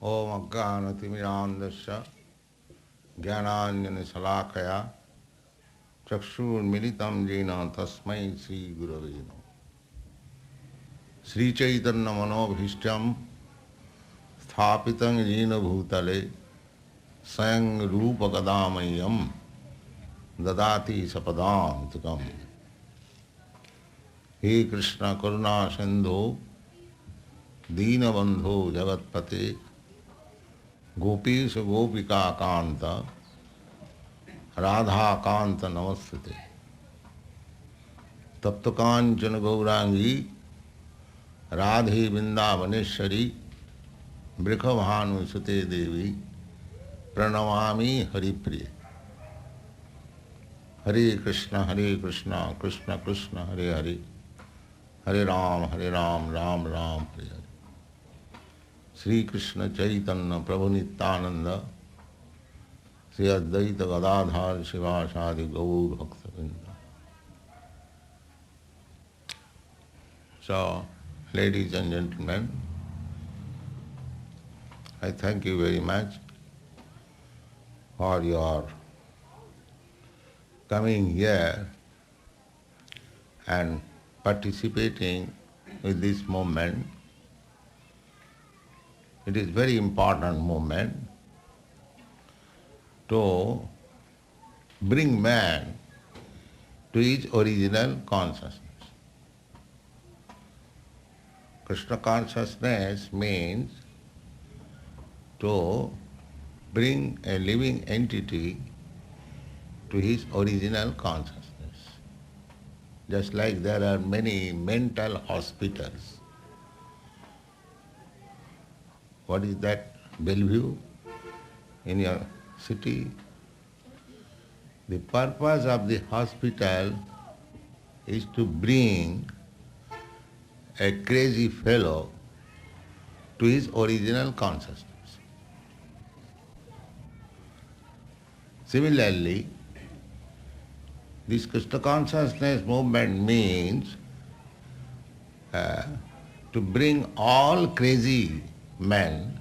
Om Ajnanatimirandasya Jnananjana Salakaya Chakshur Militam Jena Tasmai Sri Gurave Namaha. Sri Chaitanya Manobhishtam Sthapitam Jena Bhutale Sayang Rupa Kadamayam Dadati Sapadam Tukam. He Krishna Karuna Sindhu Dina Bandhu Jagatpate Gopesha Gopika Kanta Radha Kanta Namaste Taptakanchana Gaurangi Radhe Vrindavaneshwari Brikhabhanu Sute Devi Pranamami Haripriya. Hare Krishna, Krishna Krishna, Hare Hare, Hare Ram, Ram Ram, Hare Hare. Sri Krishna Chaitanya Prabhu Nityananda Sri Advaita Gadadhar Shivasadi Gaur Bhaktavinda. So, ladies and gentlemen, I thank you very much for your coming here and participating with this movement. It is very important movement to bring man to his original consciousness. Krishna consciousness means to bring a living entity to his original consciousness. Just like there are many mental hospitals. What is that? Bellevue in your city? The purpose of the hospital is to bring a crazy fellow to his original consciousness. Similarly, this Krishna consciousness movement means to bring all crazy men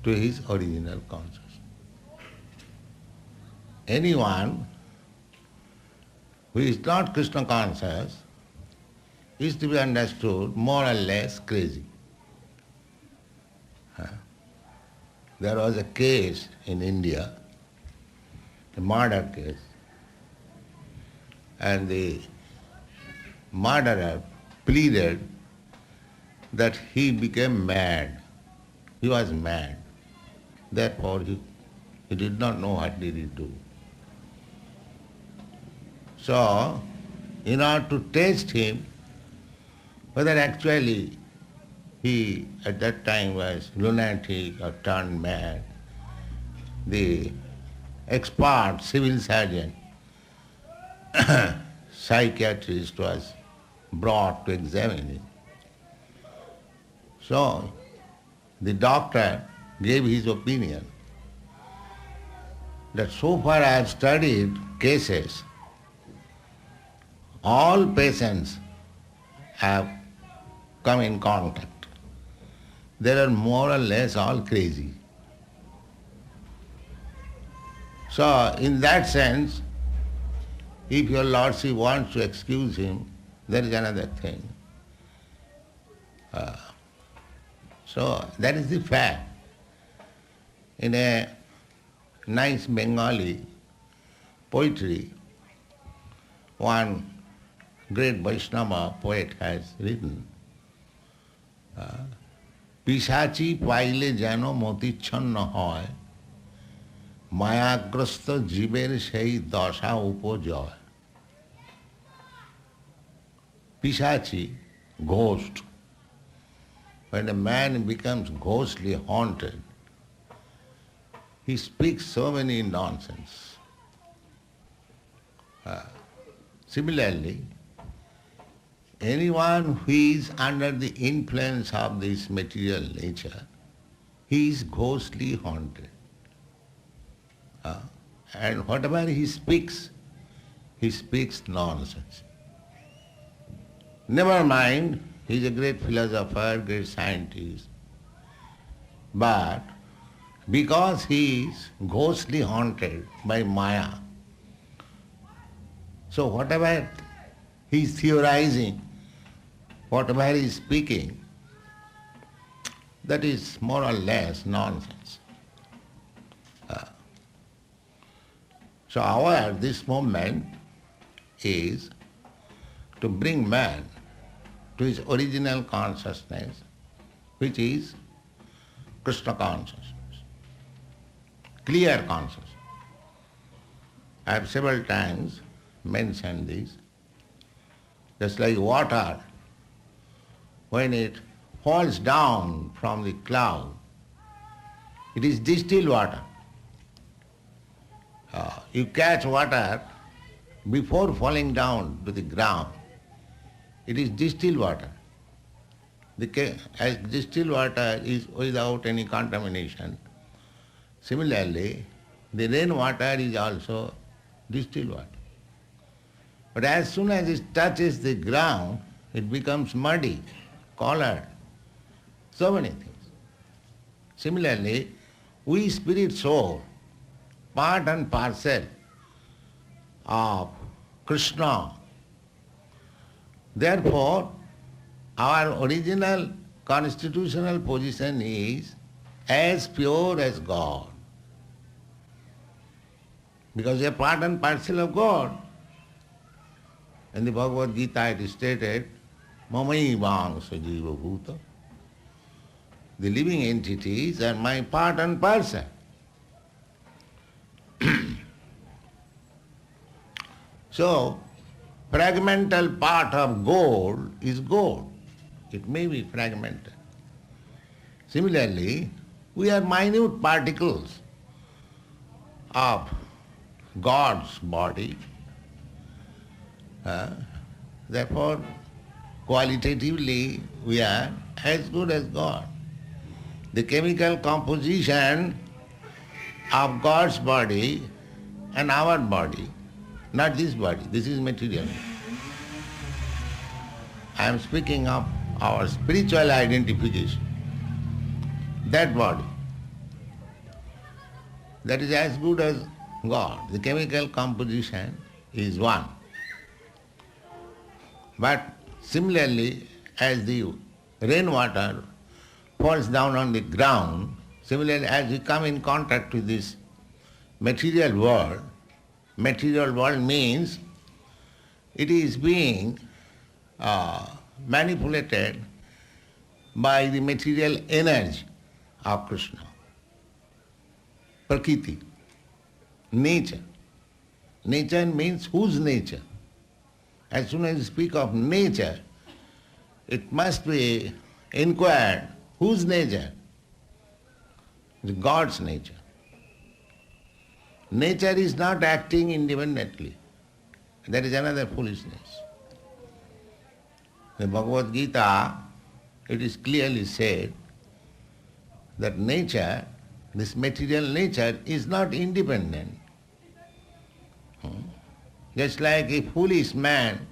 to his original consciousness. Anyone who is not Krishna conscious is to be understood more or less crazy. There was a case in India, a murder case, and the murderer pleaded that he became mad. He was mad. Therefore, he did not know what did he do. So, in order to test him, whether actually he at that time was lunatic or turned mad, the expert civil surgeon, psychiatrist was brought to examine him. So, the doctor gave his opinion that so far I have studied cases, all patients have come in contact. They are more or less all crazy. So, in that sense, if your Lordship wants to excuse him, there is another thing. So, that is the fact. In a nice Bengali poetry, one great Vaishnava poet has written, Pishachi paile jano motichhanna hoy, mayagrasta jiber sei dasha upojoy. Pishachi, ghost. When a man becomes ghostly haunted, he speaks so many nonsense. Similarly, anyone who is under the influence of this material nature, he is ghostly haunted. And whatever he speaks nonsense. Never mind, he is a great philosopher, great scientist, but because he is ghostly haunted by Maya. So whatever he is theorizing, whatever he is speaking, that is more or less nonsense. So this movement is to bring man to his original consciousness, which is Krishna consciousness, clear consciousness. I have several times mentioned this. Just like water, when it falls down from the cloud, it is distilled water. You catch water before falling down to the ground. It is distilled water. As distilled water is without any contamination, similarly, the rainwater is also distilled water. But as soon as it touches the ground, it becomes muddy, colored, so many things. Similarly, we spirit soul, part and parcel of Krishna. Therefore, our original constitutional position is as pure as God. Because we are part and parcel of God. In the Bhagavad Gita it is stated, Mamai Vangsa Jiva Bhuta. The living entities are my part and parcel. So, fragmental part of gold is gold. It may be fragmented. Similarly, we are minute particles of God's body. Therefore, qualitatively, we are as good as God. The chemical composition of God's body and our body, not this body, this is material. I am speaking of our spiritual identification. That body, that is as good as God. The chemical composition is one. But similarly, as the rainwater falls down on the ground, similarly as we come in contact with this material world means it is being manipulated by the material energy of Krishna. Prakriti, nature. Nature means whose nature? As soon as you speak of nature, it must be inquired, whose nature? It's God's nature. Nature is not acting independently. That is another foolishness. In Bhagavad Gita, it is clearly said that nature, this material nature, is not independent. Just like a foolish man,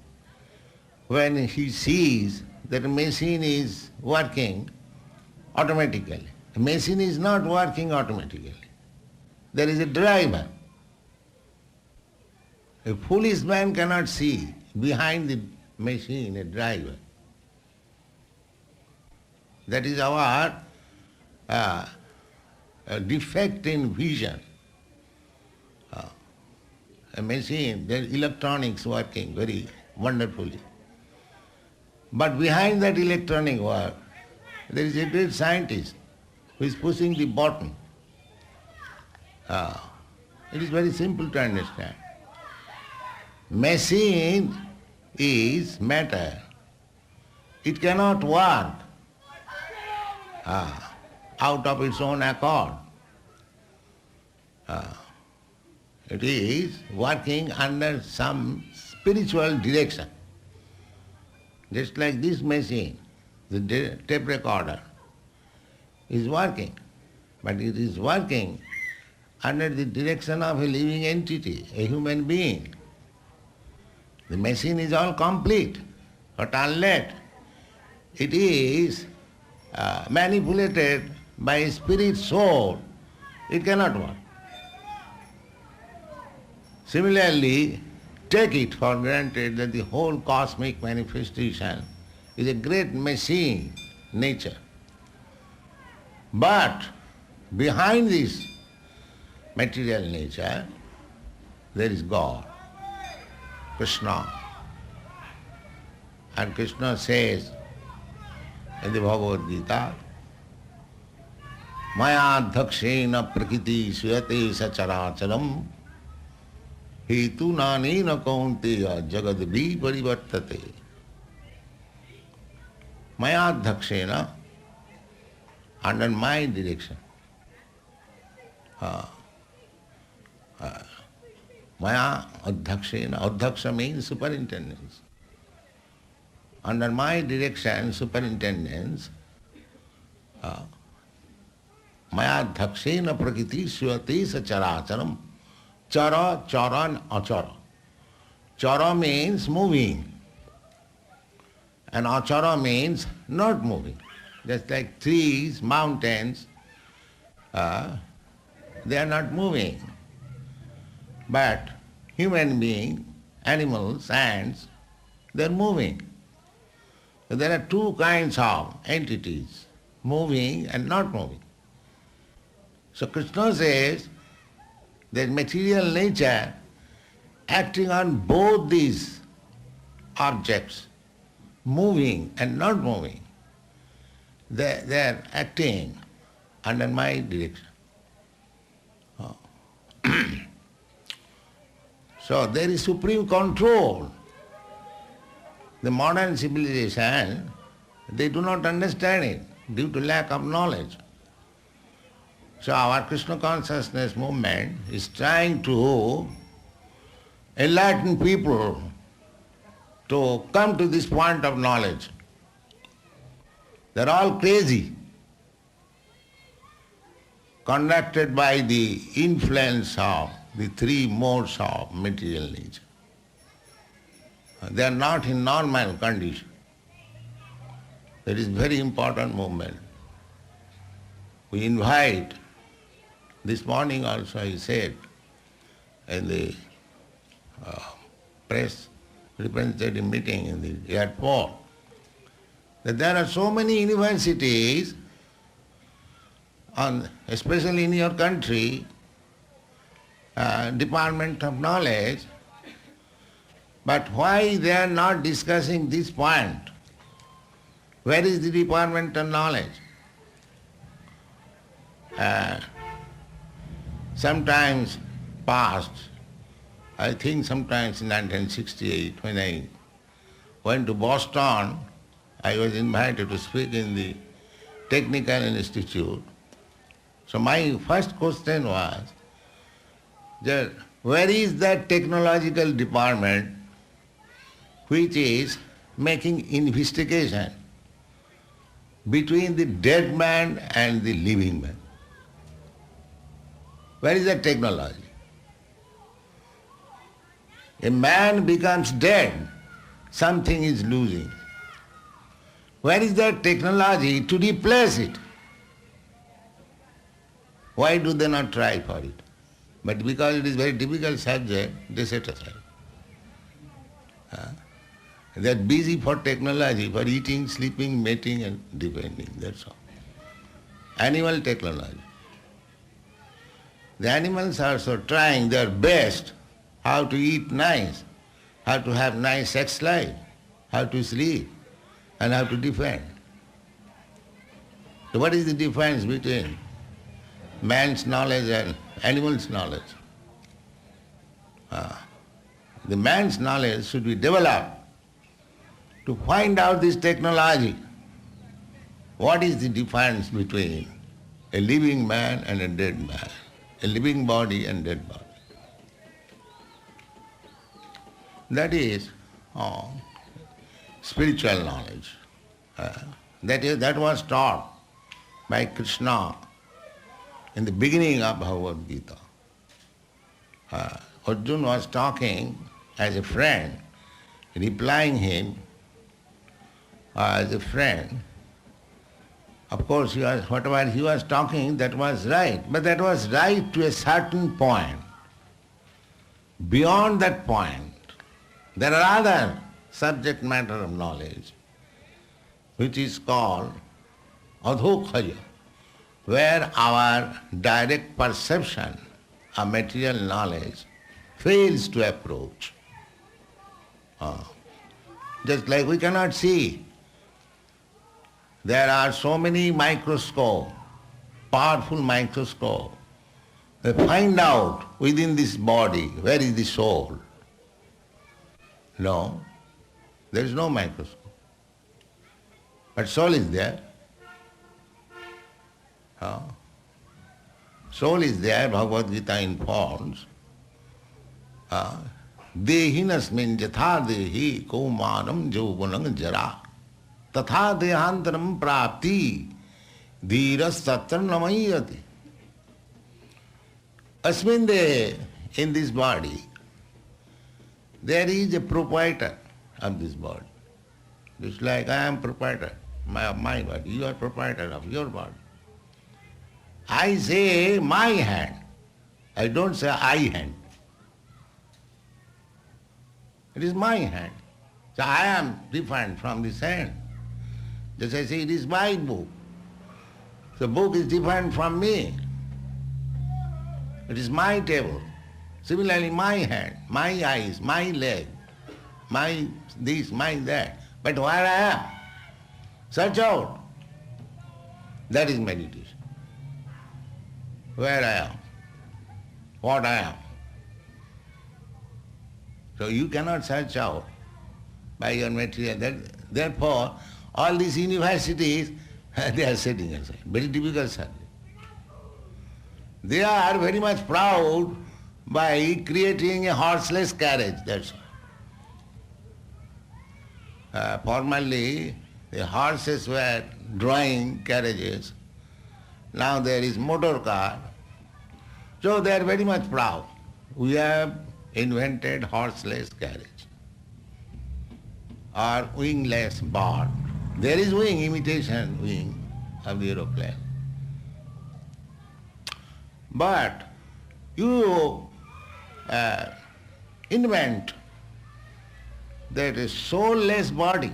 when he sees that a machine is working automatically. The machine is not working automatically. There is a driver. A foolish man cannot see behind the machine a driver. That is our defect in vision. A machine, there is electronics working very wonderfully. But behind that electronic work, there is a great scientist who is pushing the button. It is very simple to understand. Machine is matter. It cannot work out of its own accord. It is working under some spiritual direction. Just like this machine, the tape recorder, is working. But it is working under the direction of a living entity, a human being. The machine is all complete, but unless it is manipulated by a spirit soul It cannot work. Similarly, take it for granted that the whole cosmic manifestation is a great machine, nature. But behind this material nature, there is God, Krishna. And Krishna says in the Bhagavad Gita, Maya dhakshena prakriti suyate sacharacharam hetu nanena kaunteya jagadvi parivartate. Maya dhakshena, under my direction. Maya adhakshena, adhaksha means superintendence. Under my direction, superintendence, Maya dhakshena prakriti suyate sacharacharam. Chara, chara and achara. Chara means moving, and achara means not moving. Just like trees, mountains, they are not moving. But human beings, animals, ants, they are moving. So there are two kinds of entities, moving and not moving. So Krishna says that material nature acting on both these objects, moving and not moving, they are acting under my direction. So there is supreme control. The modern civilization, they do not understand it due to lack of knowledge. So our Krishna consciousness movement is trying to enlighten people to come to this point of knowledge. They're all crazy, conducted by the influence of the three modes of material nature. They are not in normal condition. That is very important movement. We invite, this morning also I said in the press representative meeting in the airport, that there are so many universities, especially in your country, Department of Knowledge, but why they are not discussing this point? Where is the Department of Knowledge? Sometimes past, I think sometimes in 1968, when I went to Boston, I was invited to speak in the Technical Institute. So my first question was, that where is that technological department which is making investigation between the dead man and the living man? Where is that technology? A man becomes dead, something is losing. Where is that technology to replace it? Why do they not try for it? But because it is a very difficult subject, they set aside. They are busy for technology, for eating, sleeping, mating and defending, that's all. Animal technology. The animals are also trying their best how to eat nice, how to have nice sex life, how to sleep, and how to defend. So what is the difference between man's knowledge and animal's knowledge? The man's knowledge should be developed to find out this technology. What is the difference between a living man and a dead man, a living body and dead body? That is spiritual knowledge. That was taught by Krishna in the beginning of Bhagavad Gita. Arjuna was talking as a friend, replying him as a friend, Of course, whatever he was talking, that was right. But that was right to a certain point. Beyond that point, there are other subject matter of knowledge, which is called adhokhaya, where our direct perception of material knowledge fails to approach. Just like we cannot see. There are so many microscopes, powerful microscopes. They find out within this body where is the soul. No, there is no microscope. But soul is there. Soul is there, Bhagavad Gita informs. Dehinasmin jatha dehi kaumanam jauvanam jara tatha dehantaram prapti dhiras satram namayati. Asmin de, in this body, there is a proprietor of this body. Just like I am proprietor of my body, you are proprietor of your body. I say my hand, I don't say I hand. It is my hand. So I am different from this hand. Just I say it is my book. The book is different from me. It is my table. Similarly, my hand, my eyes, my leg, my this, my that. But where I am, search out. That is meditation. Where I am, what I am. So you cannot search out by your material. Therefore, all these universities, they are sitting aside. Very difficult subject. They are very much proud by creating a horseless carriage, that's all. Formerly, the horses were drawing carriages. Now there is motor car. So they are very much proud. We have invented horseless carriage or wingless bird. There is wing, imitation wing of the aeroplane. But you invent that a soulless body,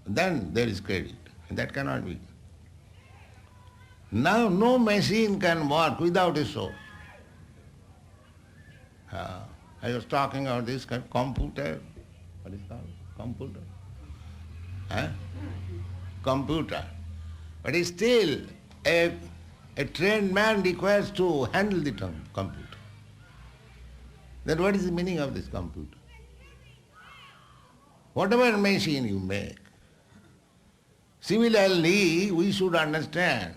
then there is credit. That cannot be. Now no machine can work without a soul. I was talking about this computer. What is it called? Computer. Computer. But it's still a trained man requires to handle the computer. Then what is the meaning of this computer? Whatever machine you make, similarly we should understand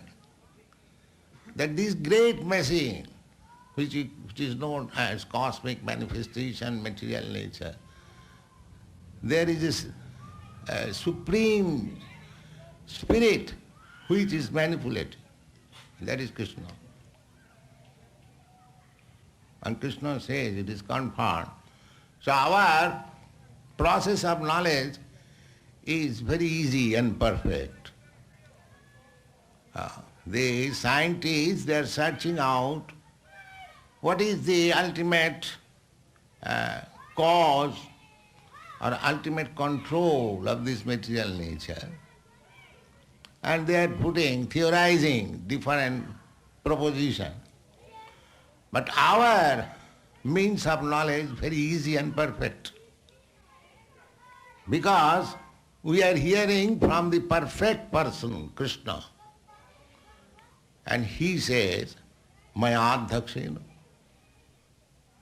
that this great machine, which is known as cosmic manifestation, material nature, there is a supreme spirit which is manipulating. That is Krishna. And Krishna says it is confirmed. So our process of knowledge is very easy and perfect. The scientists, they are searching out what is the ultimate cause or ultimate control of this material nature. And they are theorizing different propositions. But our means of knowledge very easy and perfect. Because we are hearing from the perfect person, Krishna. And he says, Maya Dhakshena.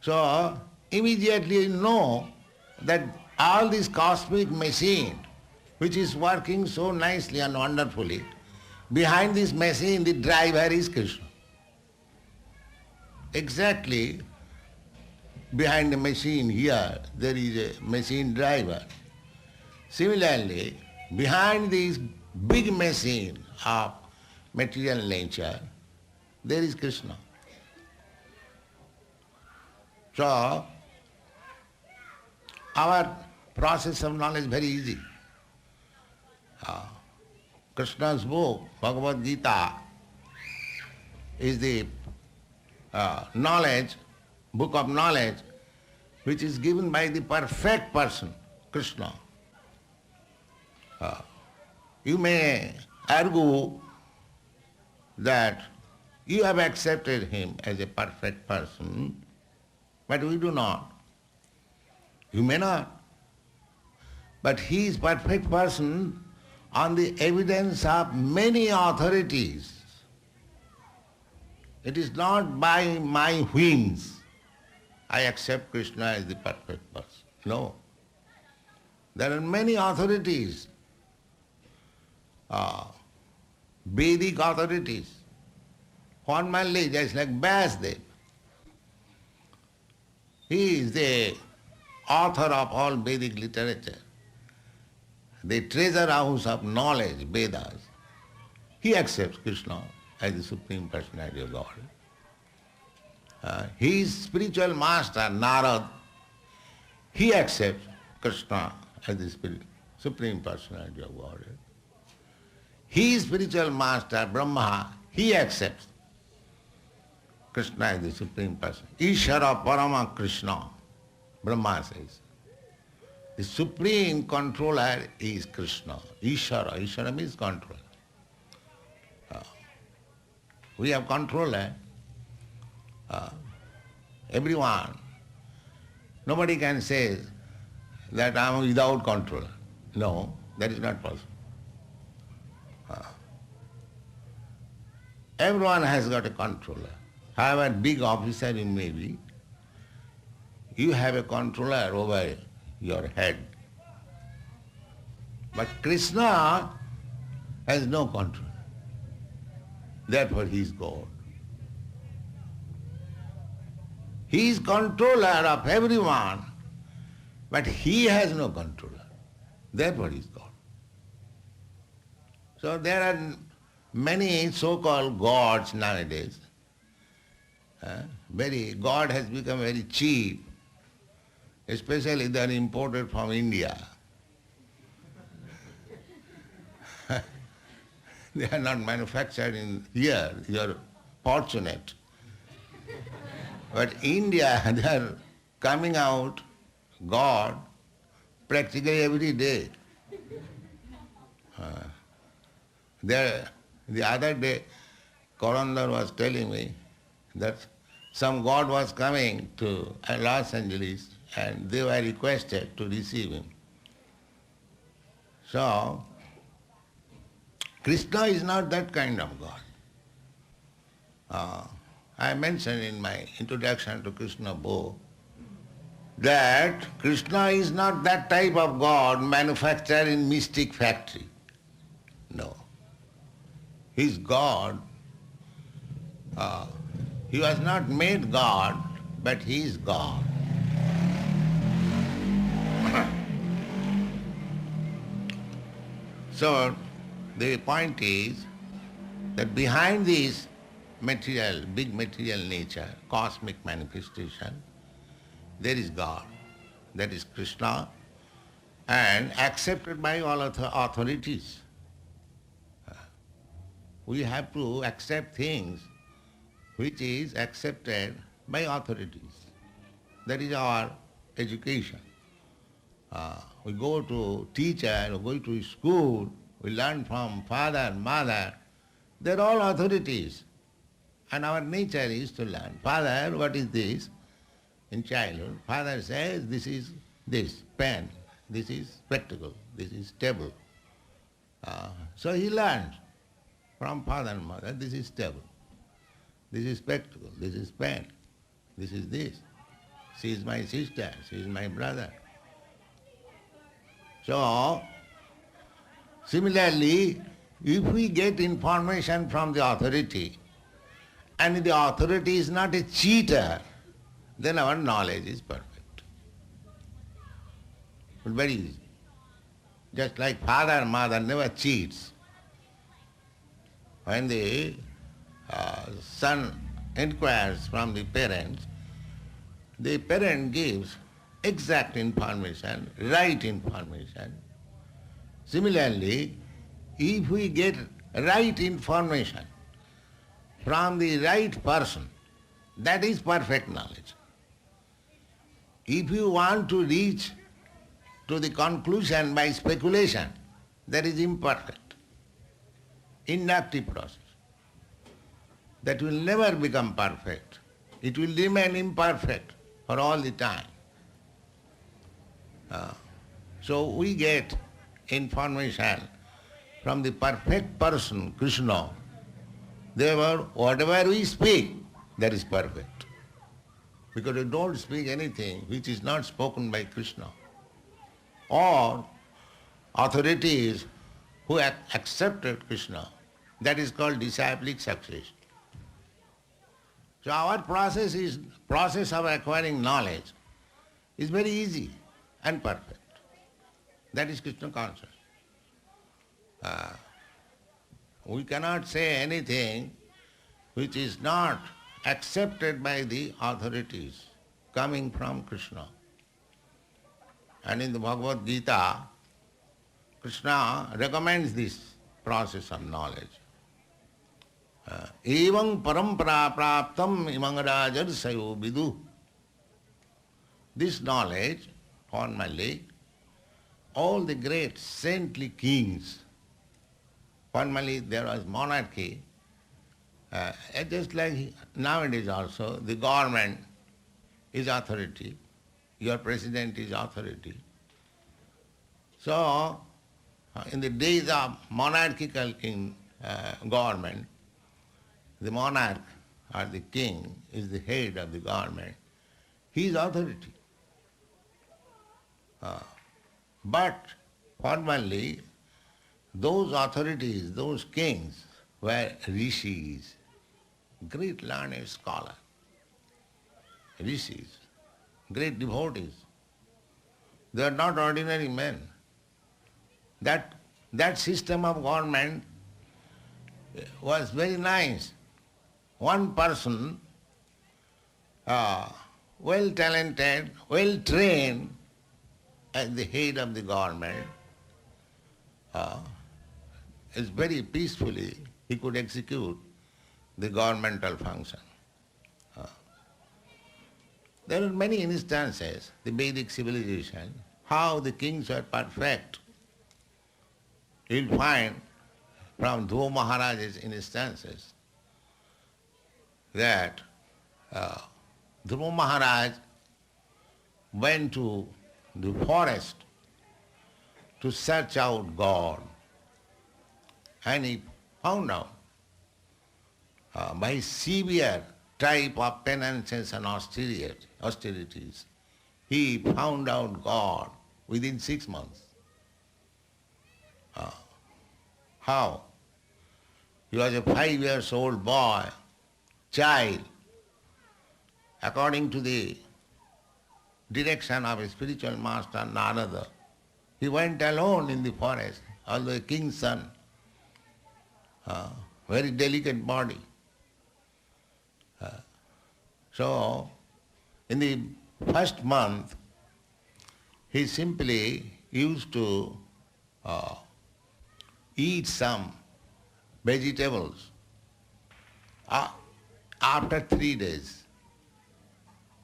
So immediately you know that all this cosmic machine, which is working so nicely and wonderfully, behind this machine the driver is Krishna. Exactly behind the machine here there is a machine driver. Similarly, behind this big machine of material nature, there is Krishna. So, our process of knowledge is very easy. Krishna's book, Bhagavad Gita, is the knowledge, book of knowledge, which is given by the perfect person, Krishna. You may argue that you have accepted him as a perfect person, but we do not. You may not. But he is perfect person on the evidence of many authorities. It is not by my whims I accept Krishna as the perfect person. No. There are many authorities, Vedic authorities, formally just like Vyasdev. He is the author of all Vedic literature, the treasure house of knowledge, Vedas. He accepts Krishna as the Supreme Personality of God. His spiritual master, Narad, he accepts Krishna as the Supreme Personality of God. His spiritual master, Brahma, he accepts Krishna as the Supreme Person. Ishara Parama Krishna, Brahma says. The Supreme Controller is Krishna. Ishara. Ishara means controller. We have controller. Everyone. Nobody can say that I am without controller. No, that is not possible. Everyone has got a controller. However big officer you may be, you have a controller over your head. But Krishna has no control. Therefore he is God. He is controller of everyone, but he has no controller. Therefore he is God. So there are many so-called gods nowadays. God has become very cheap, especially they are imported from India. They are not manufactured in here. You are fortunate. But India, they are coming out, God, practically every day. The other day, Korandar was telling me that some God was coming to Los Angeles and they were requested to receive him. So, Krishna is not that kind of God. I mentioned in my introduction to Krishna book that Krishna is not that type of God manufactured in mystic factory. No. He is God. He was not made God, but he is God. So the point is that behind this material, big material nature, cosmic manifestation, there is God, that is Krishna, and accepted by all authorities. We have to accept things which is accepted by authorities. That is our education. We go to teacher, we go to school, we learn from father, mother. They are all authorities. And our nature is to learn. Father, what is this? In childhood, father says, this is this, pen, this is spectacle, this is table. So he learns from father and mother, this is table, this is spectacle, this is pen, this is this. She is my sister, she is my brother. So, similarly, if we get information from the authority, and the authority is not a cheater, then our knowledge is perfect. But very easy. Just like father and mother never cheats. When the son inquires from the parent gives exact information, right information. Similarly, if we get right information from the right person, that is perfect knowledge. If you want to reach to the conclusion by speculation, that is imperfect, inactive process. That will never become perfect. It will remain imperfect for all the time. So we get information from the perfect person, Krishna. Therefore, whatever we speak, that is perfect. Because we don't speak anything which is not spoken by Krishna. Or authorities who have accepted Krishna, that is called disciplic success. So our process of acquiring knowledge is very easy and perfect. That is Krishna consciousness. We cannot say anything which is not accepted by the authorities coming from Krishna. And in the Bhagavad Gita, Krishna recommends this process of knowledge. Evam parampara praptam imang rajarsayo vidu. This knowledge, formally, all the great saintly kings, formerly there was monarchy, just like nowadays also, the government is authority, your president is authority. So, in the days of monarchical government, the monarch or the king is the head of the government. He is authority. But formerly, those authorities, those kings were rishis, great learned scholars, rishis, great devotees. They are not ordinary men. That system of government was very nice. One person, well talented, well trained as the head of the government, is very peacefully, he could execute the governmental function. There are many instances, the Vedic civilization, how the kings were perfect. You'll find from Dhruva Maharaj's instances that Dhruva Maharaj went to the forest to search out God, and he found out by severe type of penances and austerities, he found out God within 6 months. How? He was a 5-year-old boy, child, according to the direction of a spiritual master, Narada. He went alone in the forest, although a king's son, very delicate body. So, in the first month, he simply used to eat some vegetables. After 3 days,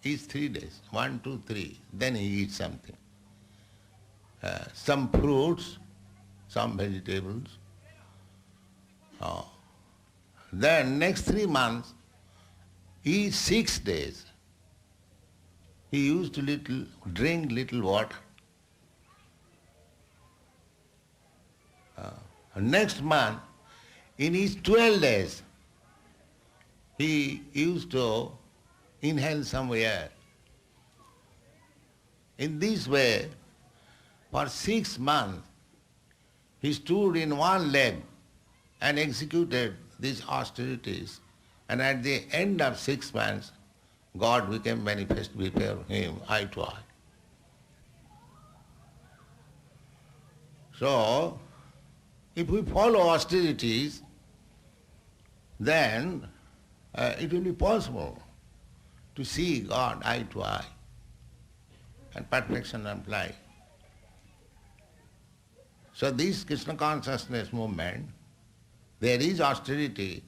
eats 3 days, 1, 2, 3, then he eats something. Some fruits, some vegetables. Then next 3 months, each 6 days, he used to drink little water. Next month, in each 12 days, he used to inhale some air. In this way, for 6 months, he stood in one leg and executed these austerities. And at the end of 6 months, God became manifest before him, eye to eye. So, if we follow austerities, then it will be possible to see God eye to eye and perfection apply. So this Krishna consciousness movement, there is austerity,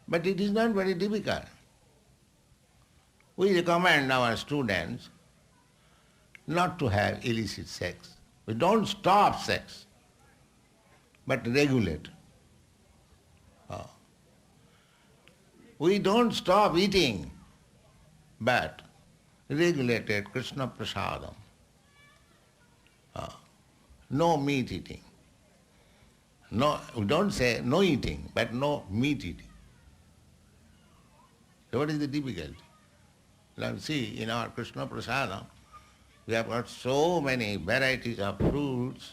but it is not very difficult. We recommend our students not to have illicit sex. We don't stop sex, but regulate. We don't stop eating, but regulated Krishna prasadam. No meat eating. No, we don't say no eating, but no meat eating. So what is the difficulty? Now see, in our Krishna prasadam, we have got so many varieties of fruits,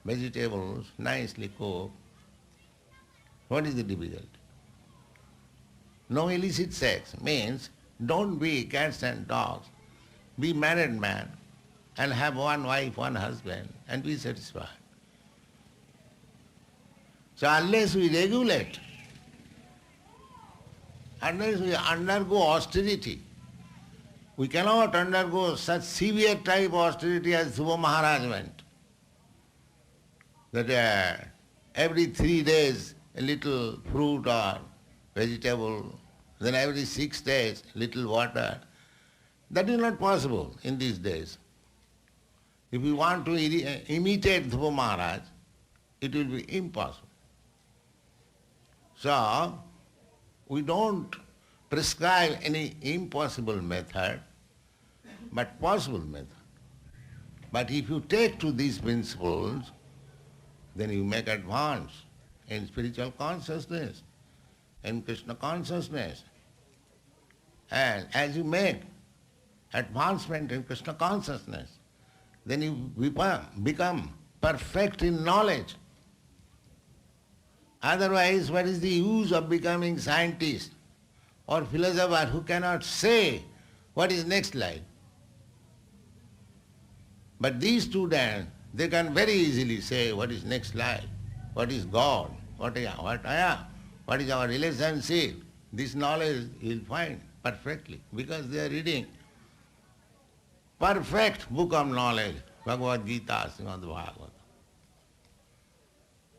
vegetables, nicely cooked. What is the difficulty? No illicit sex means don't be cats and dogs. Be married man and have one wife, one husband and be satisfied. So unless we regulate, unless we undergo austerity, we cannot undergo such severe type of austerity as Dhruva Maharaj went. That every 3 days a little fruit or vegetable, then every 6 days little water. That is not possible in these days. If we want to imitate Dhruva Maharaj, it will be impossible. So, we don't prescribe any impossible method, but possible method. But if you take to these principles, then you make advance in spiritual consciousness, in Krishna consciousness. And as you make advancement in Krishna consciousness, then you become perfect in knowledge. Otherwise, what is the use of becoming scientist or philosopher who cannot say what is next life? But these students, they can very easily say what is next life, what is God, what I am, what is our relationship. This knowledge you'll find perfectly because they are reading perfect book of knowledge, Bhagavad Gita, Srimad Bhagavatam.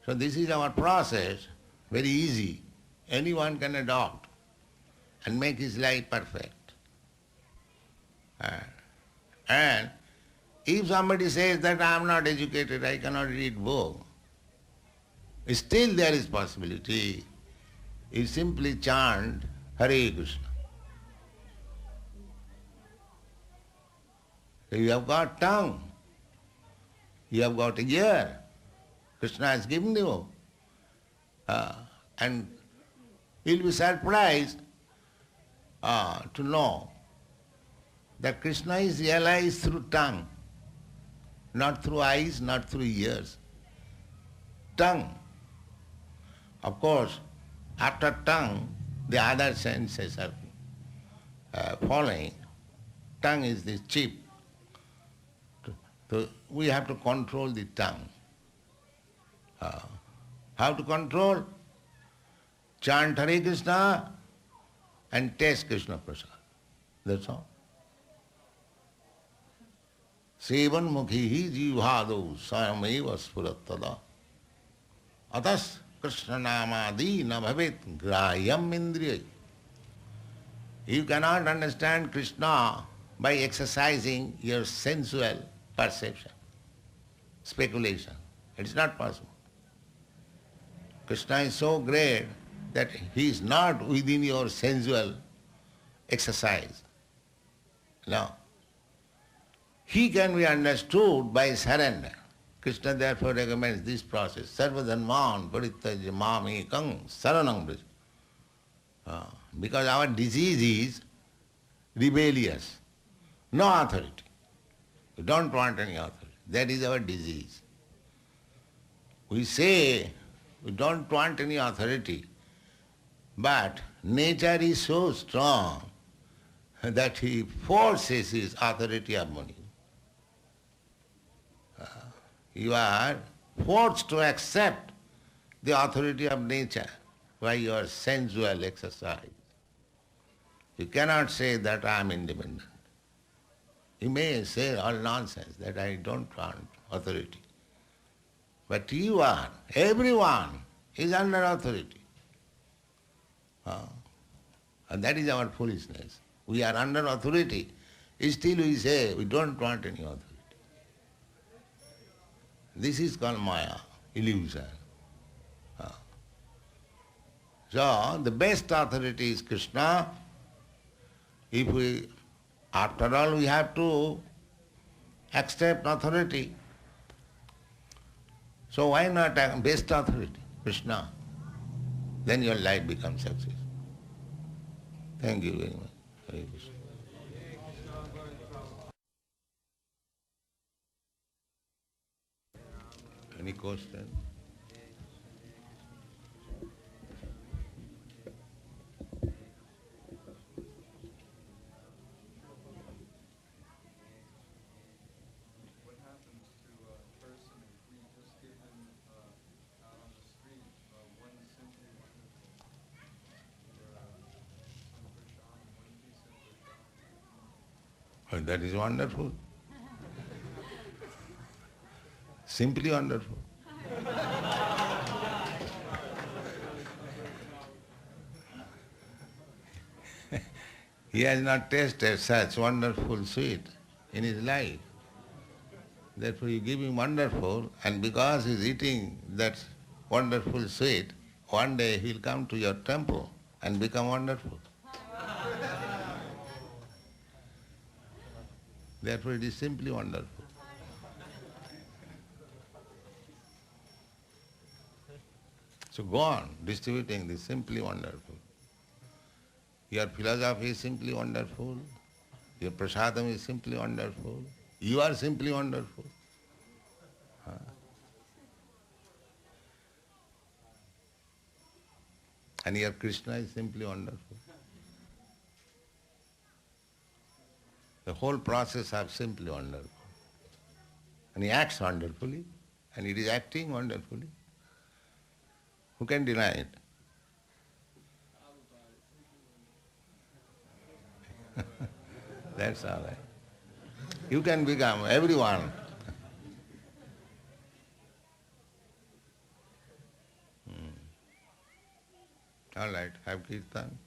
So this is our process, very easy. Anyone can adopt and make his life perfect. And if somebody says that I am not educated, I cannot read book, still there is possibility. You simply chant Hare Krishna. So you have got tongue, you have got ear, Krishna has given you. And you'll be surprised to know that Krishna is realized through tongue, not through eyes, not through ears. Tongue. Of course, after tongue, the other senses are following. Tongue is the chief. So we have to control the tongue. How to control? Chant Hare Krishna and taste Krishna Prasad. That's all. Sevan mukhi jivhado sayameva spurattada. Atas Krishna namadi na bhavet grayam indriya. You cannot understand Krishna by exercising your sensual perception, speculation. It's not possible. Krishna is so great that he is not within your sensual exercise. No. He can be understood by surrender. Krishna therefore recommends this process. Sarvadharman parittajya mamekam saranam braj. Because our disease is rebellious. No authority. We don't want any authority. That is our disease. We say we don't want any authority, but nature is so strong that he forces his authority upon you. You are forced to accept the authority of nature by your sensual exercise. You cannot say that I am independent. You may say all nonsense that I don't want authority. But you are, everyone is under authority. And that is our foolishness. We are under authority. Still we say we don't want any authority. This is called Maya, illusion. So the best authority is Krishna. If we, after all, we have to accept authority. So why not best authority, Krishna? Then your life becomes success. Thank you very much. Hare Krishna. Any question? What happens to a person if we just give him out on the street one simply wonderful, or some prashad, one piece of prashad? Oh, that is wonderful. Simply wonderful. He has not tasted such wonderful sweet in his life. Therefore you give him wonderful, and because he is eating that wonderful sweet, one day he will come to your temple and become wonderful. Therefore it is simply wonderful. So go on distributing this simply wonderful. Your philosophy is simply wonderful. Your prasadam is simply wonderful. You are simply wonderful. And your Krishna is simply wonderful. The whole process of simply wonderful. And he acts wonderfully, and it is acting wonderfully. Who can deny it? That's all right. You can become everyone. All right, have kirtan.